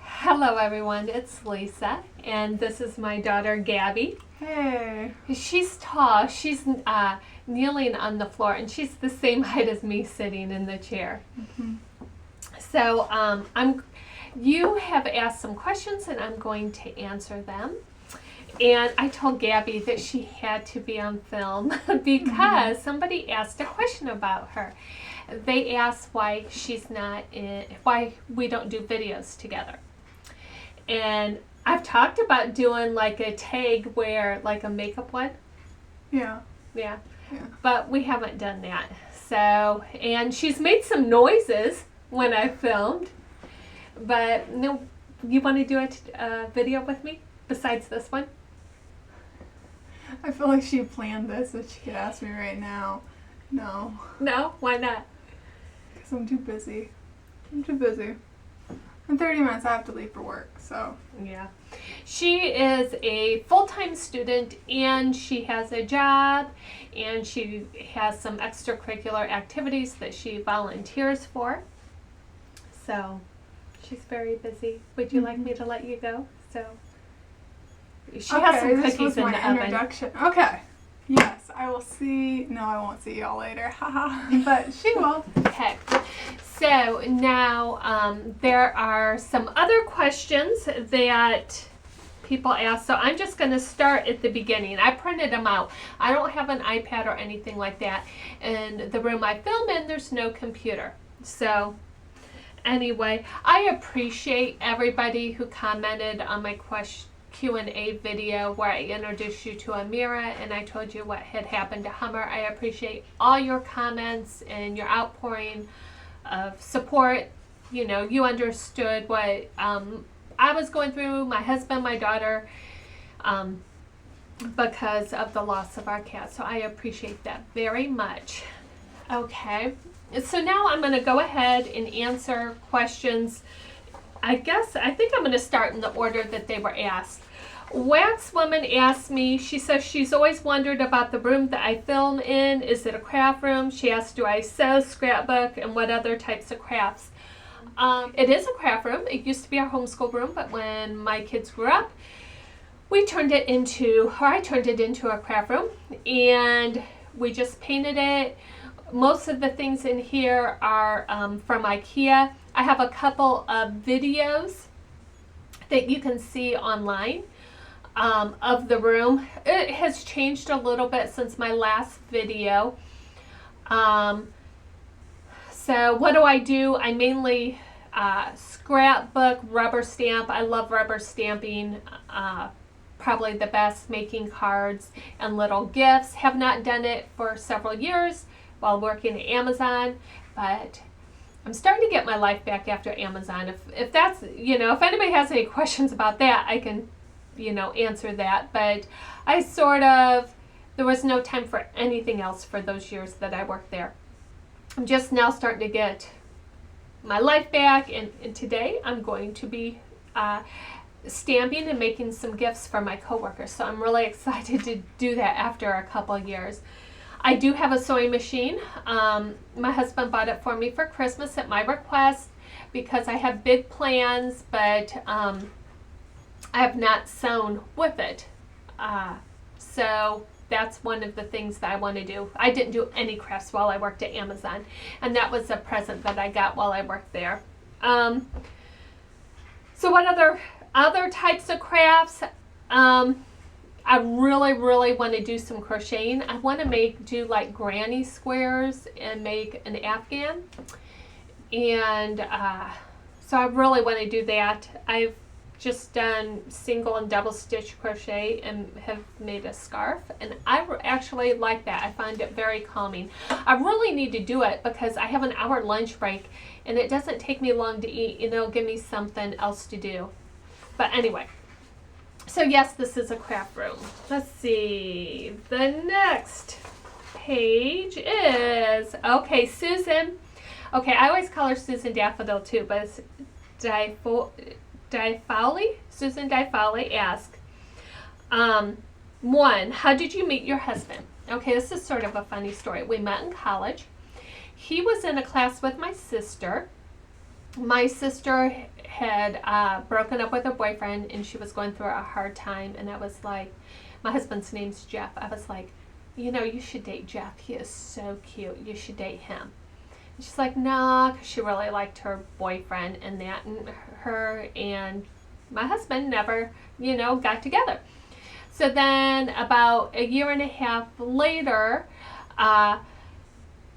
Hello everyone, it's Lisa, and this is my daughter Gabby. Hey. She's tall, she's kneeling on the floor, and she's the same height as me sitting in the chair. Mm-hmm. So you have asked some questions and I'm going to answer them. And I told Gabby that she had to be on film because somebody asked a question about her. They asked why why we don't do videos together. And I've talked about doing like a tag where, like a makeup one. Yeah. But we haven't done that. So, and she's made some noises when I filmed. But no, you want to do a video with me besides this one? I feel like she planned this, but she could ask me right now. No. No? Why not? Because I'm too busy. In 30 minutes I have to leave for work, so. Yeah. She is a full-time student and she has a job and she has some extracurricular activities that she volunteers for. So she's very busy. Would you like me to let you go? So she has some this cookies was in my the oven. introduction. Okay. Yes, I will see. No, I won't see y'all later. Haha. But she will. Okay. So now there are some other questions that people ask. So I'm just going to start at the beginning. I printed them out. I don't have an iPad or anything like that. And the room I film in, there's no computer. So anyway, I appreciate everybody who commented on my Q&A video where I introduced you to Amira and I told you what had happened to Hummer. I appreciate all your comments and your outpouring of support. You know, you understood what I was going through, my husband, my daughter, because of the loss of our cat. So I appreciate that very much. Okay, so now I'm going to go ahead and answer questions. I think I'm going to start in the order that they were asked. Wax Woman asked me, she says she's always wondered about the room that I film in. Is it a craft room? She asked, do I sew, scrapbook, and what other types of crafts? It is a craft room. It used to be our homeschool room, but when my kids grew up, I turned it into a craft room, and we just painted it. Most of the things in here are from IKEA. I have a couple of videos that you can see online of the room. It has changed a little bit since my last video. So what do? I mainly scrapbook, rubber stamp. I love rubber stamping. Probably the best, making cards and little gifts. Have not done it for several years while working at Amazon, but I'm starting to get my life back after Amazon. If that's, if anybody has any questions about that, I can, answer that. But there was no time for anything else for those years that I worked there. I'm just now starting to get my life back, and today I'm going to be stamping and making some gifts for my coworkers. So I'm really excited to do that after a couple years. I do have a sewing machine. My husband bought it for me for Christmas at my request because I have big plans, but I have not sewn with it. So that's one of the things that I want to do. I didn't do any crafts while I worked at Amazon, and that was a present that I got while I worked there. So what other types of crafts? I really want to do some crocheting. I want to do like granny squares and make an afghan. And so I really want to do that. I've just done single and double stitch crochet and have made a scarf. And I actually like that. I find it very calming. I really need to do it because I have an hour lunch break and it doesn't take me long to eat. It'll give me something else to do. But anyway. So yes, this is a craft room. Let's see. The next page is, okay, Susan. Okay, I always call her Susan Daffodil too, but it's Difali. Susan Difali asked, 1, how did you meet your husband? Okay, this is sort of a funny story. We met in college. He was in a class with my sister, my sister had broken up with her boyfriend, and she was going through a hard time, and I was like, my husband's name's Jeff. I was like, you should date Jeff. He is so cute. You should date him. And she's like, nah, because she really liked her boyfriend and that, and her and my husband never, got together. So then about a year and a half later,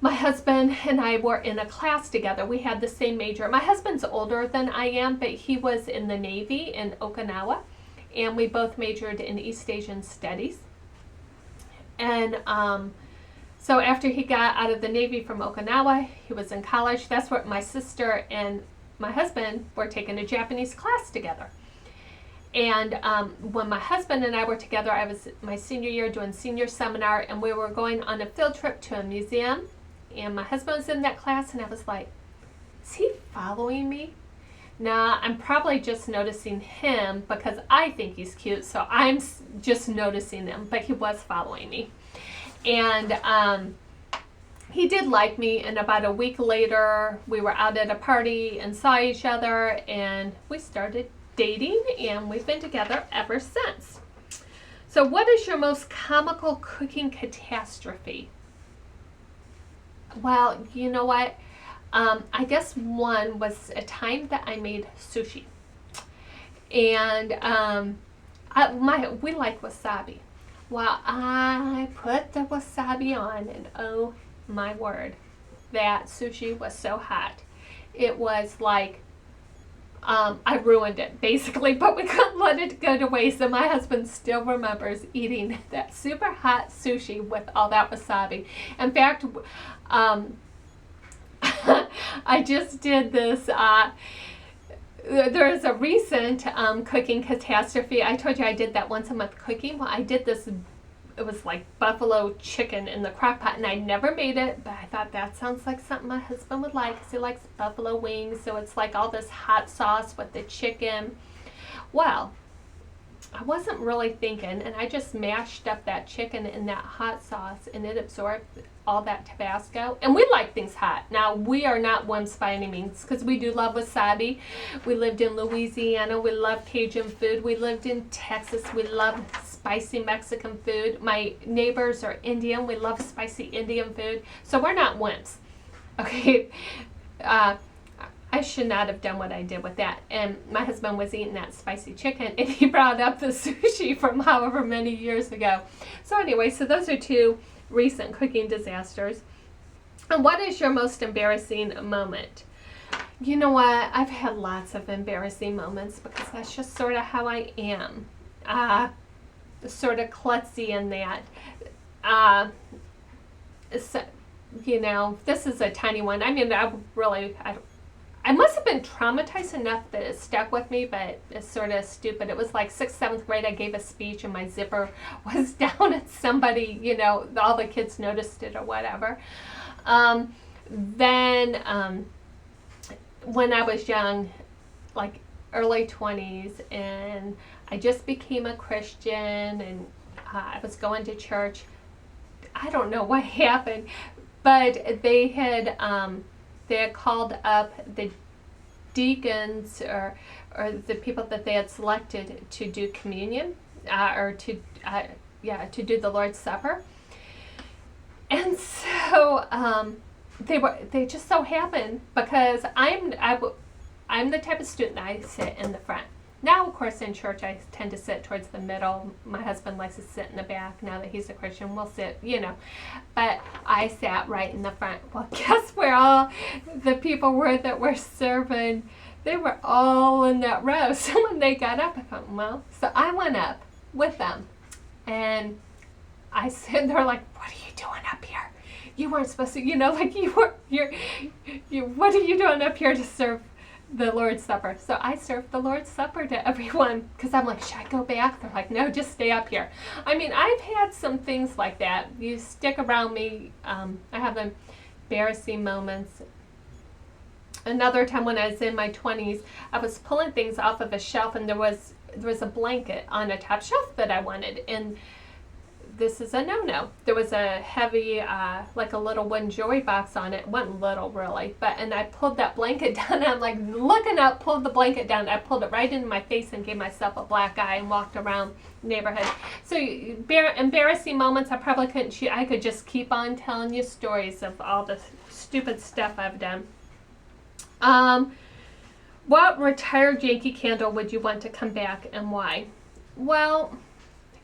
my husband and I were in a class together. We had the same major. My husband's older than I am, but he was in the Navy in Okinawa, and we both majored in East Asian Studies. And so after he got out of the Navy from Okinawa, he was in college. That's where my sister and my husband were taking a Japanese class together. And when my husband and I were together, I was my senior year doing senior seminar, and we were going on a field trip to a museum. And my husband was in that class, and I was like, is he following me? Nah, I'm probably just noticing him because I think he's cute, so I'm just noticing him, but he was following me. And he did like me, and about a week later, we were out at a party and saw each other, and we started dating, and we've been together ever since. So what is your most comical cooking catastrophe? Well, you know what? I guess one was a time that I made sushi. And we like wasabi. Well, I put the wasabi on, and oh my word, that sushi was so hot. It was like, I ruined it basically, but we couldn't let it go to waste. And my husband still remembers eating that super hot sushi with all that wasabi. In fact, I just did this. There is a recent cooking catastrophe. I told you I did that once a month cooking. Well, I did this. It was like buffalo chicken in the crock pot, and I never made it, but I thought that sounds like something my husband would like because he likes buffalo wings. So it's like all this hot sauce with the chicken. Well, I wasn't really thinking, and I just mashed up that chicken in that hot sauce, and it absorbed all that Tabasco. And we like things hot. Now, we are not wimps by any means, because we do love wasabi. We lived in Louisiana. We love Cajun food. We lived in Texas. We love spicy Mexican food. My neighbors are Indian. We love spicy Indian food. So we're not wimps. Okay. I should not have done what I did with that. And my husband was eating that spicy chicken, and he brought up the sushi from however many years ago. So anyway, so those are two recent cooking disasters. And what is your most embarrassing moment? You know what? I've had lots of embarrassing moments because that's just sort of how I am. Sort of klutzy in that. So, this is a tiny one. I mean, I must have been traumatized enough that it stuck with me, but it's sort of stupid. It was like 6th, 7th grade. I gave a speech, and my zipper was down, and somebody, all the kids noticed it or whatever. Then when I was young, like early 20s, and I just became a Christian, and I was going to church. I don't know what happened, but they had called up the deacons or the people that they had selected to do communion or to do the Lord's Supper. And so they just so happened, because I'm the type of student that I sit in the front. Now, of course, in church, I tend to sit towards the middle. My husband likes to sit in the back. Now that he's a Christian, we'll sit, But I sat right in the front. Well, guess where all the people were that were serving? They were all in that row. So when they got up, I thought, well, so I went up with them. And I said, they're like, what are you doing up here? You weren't supposed to, what are you doing up here to serve the Lord's Supper? So I served the Lord's Supper to everyone, because I'm like, should I go back? They're like, no, just stay up here. I mean, I've had some things like that. You stick around me. I have embarrassing moments. Another time when I was in my 20s, I was pulling things off of a shelf, and there was a blanket on a top shelf that I wanted, and this is a no-no. There was a heavy, like a little wooden jewelry box on it. It wasn't little really, and I pulled that blanket down, and I'm like looking up, pulled the blanket down, I pulled it right into my face and gave myself a black eye and walked around the neighborhood. So embarrassing moments, I probably couldn't shoot. I could just keep on telling you stories of all the stupid stuff I've done. What retired Yankee candle would you want to come back and why? Well,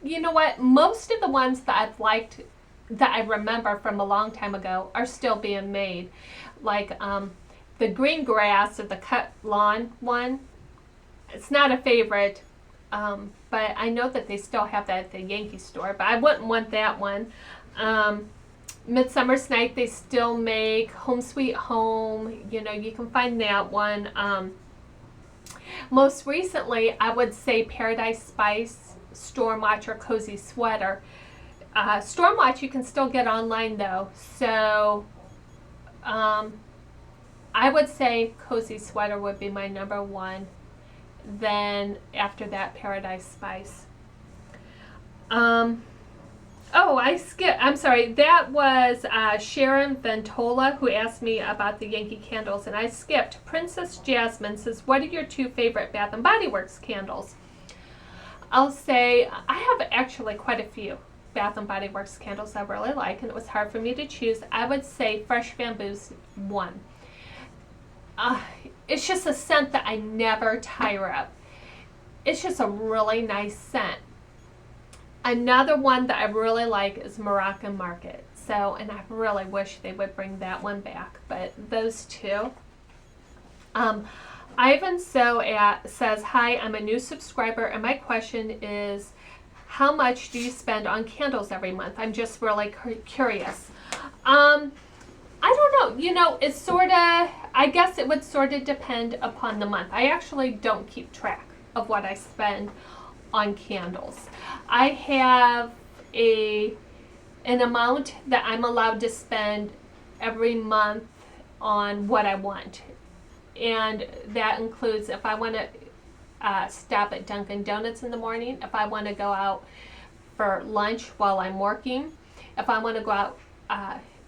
you know what? Most of the ones that I've liked, that I remember from a long time ago, are still being made. Like the green grass or the cut lawn one. It's not a favorite, but I know that they still have that at the Yankee store, but I wouldn't want that one. Midsummer's Night, they still make. Home Sweet Home, you know, you can find that one. Most recently, I would say Paradise Spice, Stormwatch, or Cozy Sweater. Stormwatch you can still get online though, so I would say Cozy Sweater would be my number one. Then after that, Paradise Spice. Oh, I'm sorry. That was Sharon Ventola who asked me about the Yankee candles, and I skipped. Princess Jasmine says, what are your 2 favorite Bath & Body Works candles? I'll say I have actually quite a few Bath & Body Works candles I really like, and it was hard for me to choose. I would say Fresh Bamboo's one. It's just a scent that I never tire of. It's just a really nice scent. Another one that I really like is Moroccan Market. So, and I really wish they would bring that one back, but those 2. Ivan says, hi, I'm a new subscriber, and my question is, how much do you spend on candles every month? I'm just really curious. I don't know. You know, it's sort of, I guess it would sort of depend upon the month. I actually don't keep track of what I spend on candles. I have an amount that I'm allowed to spend every month on what I want, and that includes if I want to stop at Dunkin' Donuts in the morning, if I want to go out for lunch while I'm working, if I want to go out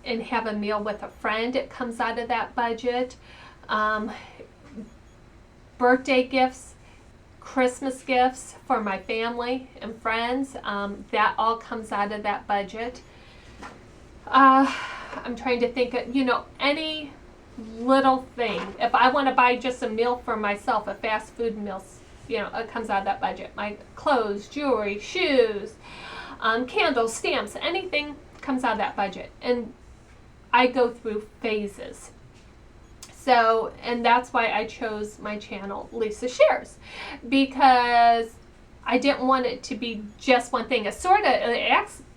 and have a meal with a friend, it comes out of that budget. Birthday gifts, Christmas gifts for my family and friends, that all comes out of that budget. I'm trying to think of, you know, any little thing. If I want to buy just a meal for myself, a fast food meal, you know, it comes out of that budget. My clothes, jewelry, shoes, candles, stamps, anything comes out of that budget. And I go through phases. So, and that's why I chose my channel, Lisa Shares, because I didn't want it to be just one thing. It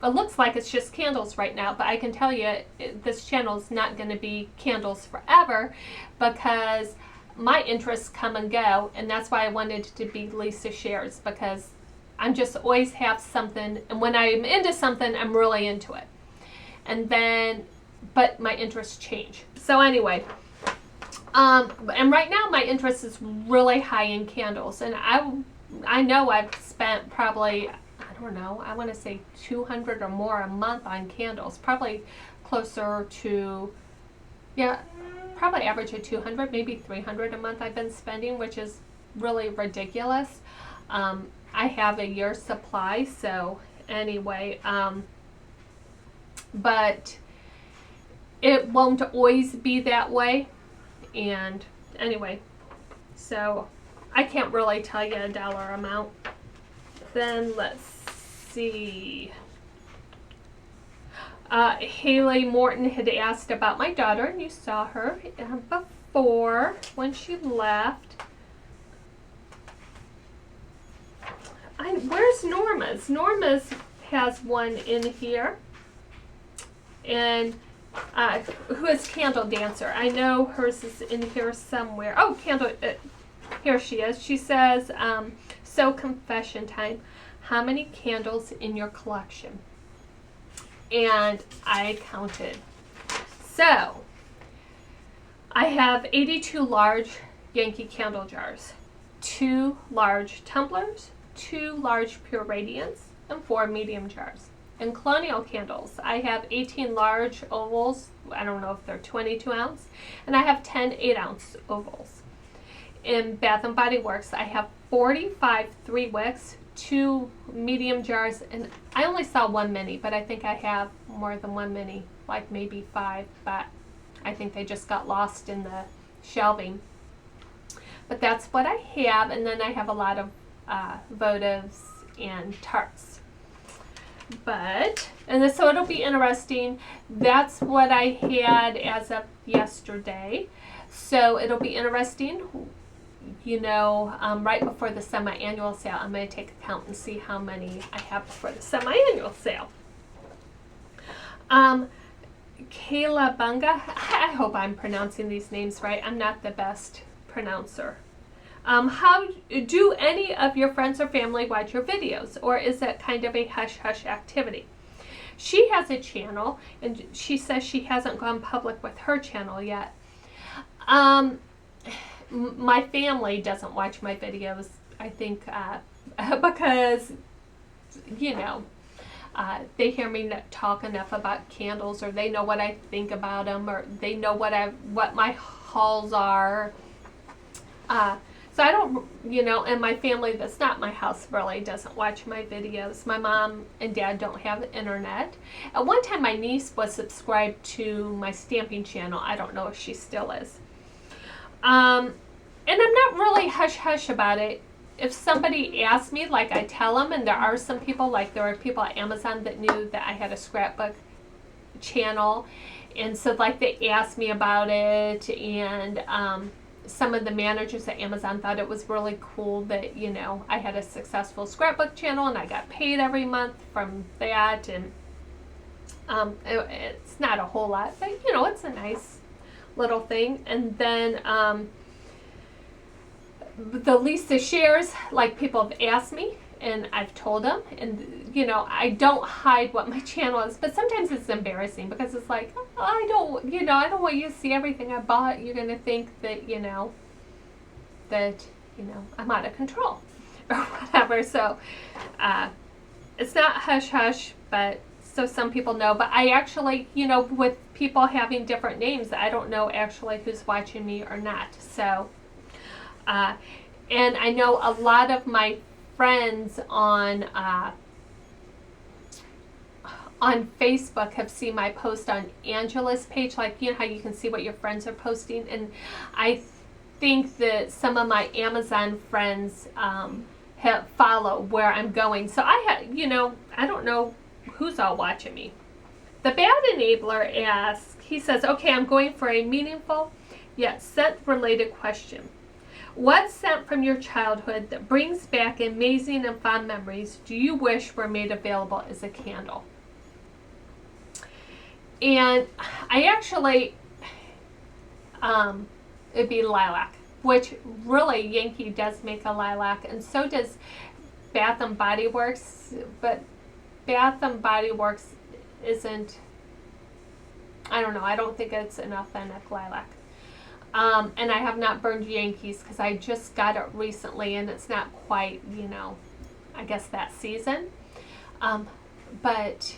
looks like it's just candles right now, but I can tell you this channel is not going to be candles forever, because my interests come and go, and that's why I wanted it to be Lisa Shares, because I'm just always have something, and when I'm into something, I'm really into it. And then, but my interests change. So anyway, and right now my interest is really high in candles, and I know I've spent probably, I don't know, I want to say 200 or more a month on candles, probably closer to, yeah, probably average of 200, maybe 300 a month I've been spending, which is really ridiculous. I have a year's supply, so anyway, but it won't always be that way. And anyway, so I can't really tell you a dollar amount. Then let's see. Haley Morton had asked about my daughter, and you saw her before when she left. Where's Norma's? Norma's has one in here. And who is Candle Dancer? I know hers is in here somewhere. Oh, Candle, here she is. She says, so confession time. How many candles in your collection? And I counted. So, I have 82 large Yankee candle jars, 2 large tumblers, 2 large Pure Radiance, and 4 medium jars. and colonial candles. I have 18 large ovals. I don't know if they're 22 ounce. And I have 10 8-ounce ovals. In Bath & Body Works, I have 45 3-wicks, 2 medium jars, and I only saw 1 mini, but I think I have more than 1 mini, like maybe 5, but I think they just got lost in the shelving. But that's what I have, and then I have a lot of votives and tarts. So it'll be interesting. That's what I had as of yesterday. So it'll be interesting. Right before the semi-annual sale, I'm going to take a count and see how many I have before the semi-annual sale. Kayla Bunga, I hope I'm pronouncing these names right. I'm not the best pronouncer. How do any of your friends or family watch your videos, or is it kind of a hush-hush activity? She has a channel, and she says she hasn't gone public with her channel yet. My family doesn't watch my videos, I think, because, they hear me talk enough about candles, or they know what I think about them, or they know what my hauls are. So I don't, and my family that's not my house really doesn't watch my videos. My mom and dad don't have the internet. At one time, my niece was subscribed to my stamping channel. I don't know if she still is. And I'm not really hush-hush about it. If somebody asks me, like I tell them, and there are some people, like there were people at Amazon that knew that I had a scrapbook channel, and so like they asked me about it, and some of the managers at Amazon thought it was really cool that, I had a successful scrapbook channel and I got paid every month from that, and it's not a whole lot, but it's a nice little thing. And then the Lisa shares, like people have asked me and I've told them, and I don't hide what my channel is, but sometimes it's embarrassing because it's like, I don't want you to see everything I bought. You're gonna think that I'm out of control or whatever. So it's not hush hush, but so some people know. But I actually, with people having different names, I don't know actually who's watching me or not. So and I know a lot of my friends on Facebook have seen my post on Angela's page, like how you can see what your friends are posting, and I think that some of my Amazon friends follow where I'm going. So I don't know who's all watching me. The Bad Enabler asks, he says, okay, I'm going for a meaningful yet scent-related question. What scent from your childhood that brings back amazing and fond memories do you wish were made available as a candle? And I actually, it'd be lilac, which really Yankee does make a lilac, and so does Bath & Body Works, but Bath & Body Works isn't, I don't know, I don't think it's an authentic lilac. And I have not burned Yankees because I just got it recently and it's not quite, I guess that season. But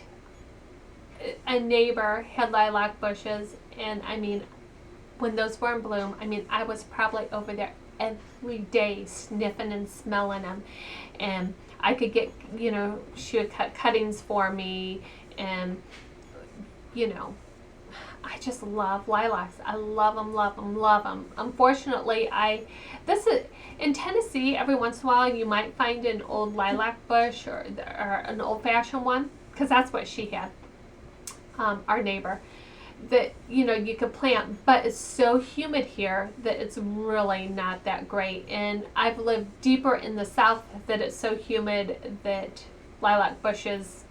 a neighbor had lilac bushes, and when those were in bloom, I was probably over there every day sniffing and smelling them. And I could get, she would cut cuttings for me, and, I just love lilacs. I love them, love them, love them. Unfortunately, in Tennessee, every once in a while you might find an old lilac bush or an old-fashioned one, because that's what she had, our neighbor, that, you could plant, but it's so humid here that it's really not that great. And I've lived deeper in the south that it's so humid that lilac bushes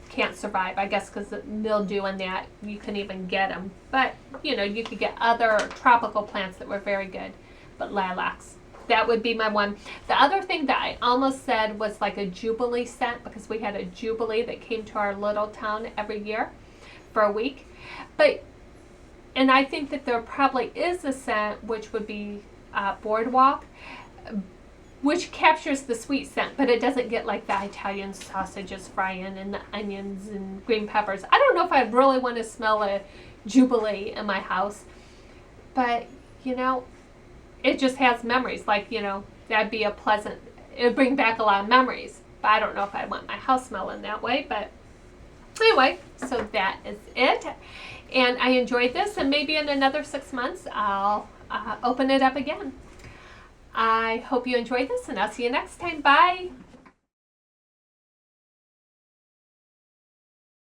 can't survive, I guess, because the mildew and that, you couldn't even get them. But, you could get other tropical plants that were very good. But lilacs, that would be my one. The other thing that I almost said was like a Jubilee scent, because we had a Jubilee that came to our little town every year for a week. And I think that there probably is a scent, which would be Boardwalk. which captures the sweet scent, but it doesn't get like the Italian sausages frying and the onions and green peppers. I don't know if I really want to smell a Jubilee in my house, but you know, it just has memories. Like, you know, that'd be a pleasant, it would bring back a lot of memories. But I don't know if I want my house smelling that way. But anyway, so that is it. And I enjoyed this, and maybe in another 6 months, I'll open it up again. I hope you enjoyed this, and I'll see you next time. Bye.